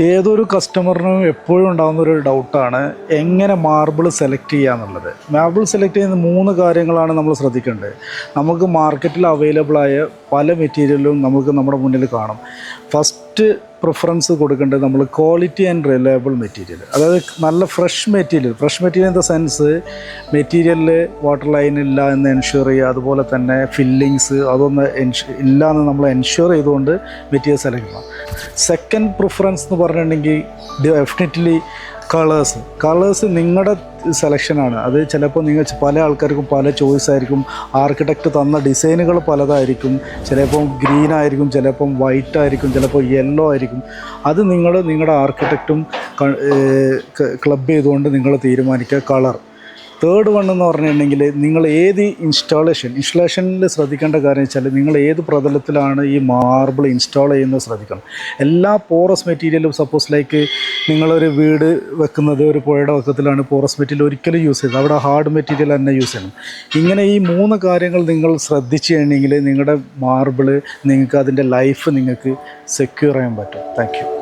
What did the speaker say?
ഏതൊരു കസ്റ്റമറിനും എപ്പോഴും ഉണ്ടാകുന്ന ഒരു ഡൗട്ടാണ് എങ്ങനെ മാർബിൾ സെലക്ട് ചെയ്യുക എന്നുള്ളത്. മാർബിൾ സെലക്ട് ചെയ്യുന്ന 3 കാര്യങ്ങളാണ് നമ്മൾ ശ്രദ്ധിക്കേണ്ടത്. നമുക്ക് മാർക്കറ്റിൽ അവൈലബിളായ പല മെറ്റീരിയലും നമുക്ക് നമ്മുടെ മുന്നിൽ കാണും. ഫസ്റ്റ് പ്രിഫറൻസ് കൊടുക്കേണ്ടത് നമ്മൾ ക്വാളിറ്റി ആൻഡ് റിലയബിൾ മെറ്റീരിയൽ, അതായത് നല്ല fresh material in the sense മെറ്റീരിയലിൽ വാട്ടർ ലൈൻ ഇല്ല എന്ന് എൻഷുർ ചെയ്യുക, അതുപോലെ തന്നെ ഫില്ലിങ്സ് അതൊന്ന് ഇല്ല എന്ന് നമ്മൾ എൻഷുർ ചെയ്തുകൊണ്ട് മെറ്റീരിയൽ സെലക്ട് ചെയ്യണം. സെക്കൻഡ് പ്രിഫറൻസ് എന്ന് പറഞ്ഞിട്ടുണ്ടെങ്കിൽ ഡെഫിനറ്റ്ലി കളേഴ്സ് നിങ്ങളുടെ സെലക്ഷനാണ്. അത് ചിലപ്പോൾ നിങ്ങൾ പല ആൾക്കാർക്കും പല ചോയ്സ് ആയിരിക്കും. ആർക്കിടെക്റ്റ് തന്ന ഡിസൈനുകൾ പലതായിരിക്കും. ചിലപ്പം ഗ്രീൻ ആയിരിക്കും, ചിലപ്പം വൈറ്റ് ആയിരിക്കും, ചിലപ്പോൾ യെല്ലോ ആയിരിക്കും. അത് നിങ്ങളുടെ ആർക്കിടെക്റ്റും ക്ലബ് ചെയ്തുകൊണ്ട് നിങ്ങൾ തീരുമാനിക്കുക കളർ. തേർഡ് വൺ എന്ന് പറഞ്ഞിട്ടുണ്ടെങ്കിൽ നിങ്ങൾ ഏത് ഇൻസ്റ്റലേഷനിൽ ശ്രദ്ധിക്കേണ്ട കാര്യം വെച്ചാൽ നിങ്ങൾ ഏത് പ്രതലത്തിലാണ് ഈ മാർബിൾ ഇൻസ്റ്റാൾ ചെയ്യുന്നത് ശ്രദ്ധിക്കണം. എല്ലാ പോറസ് മെറ്റീരിയലും സപ്പോസ് ലൈക്ക് നിങ്ങളൊരു വീട് വെക്കുന്നത് ഒരു പുഴയുടെ വക്കത്തിലാണ്, പോറസ് മെറ്റീരിയൽ ഒരിക്കലും യൂസ് ചെയ്യുന്നത്, അവിടെ ഹാർഡ് മെറ്റീരിയൽ തന്നെ യൂസ് ചെയ്യണം. ഇങ്ങനെ ഈ 3 കാര്യങ്ങൾ നിങ്ങൾ ശ്രദ്ധിച്ചു കഴിഞ്ഞെങ്കിൽ നിങ്ങളുടെ മാർബിൾ നിങ്ങൾക്ക് അതിൻ്റെ ലൈഫ് നിങ്ങൾക്ക് സെക്യൂർ ചെയ്യാൻ പറ്റും. Thank you.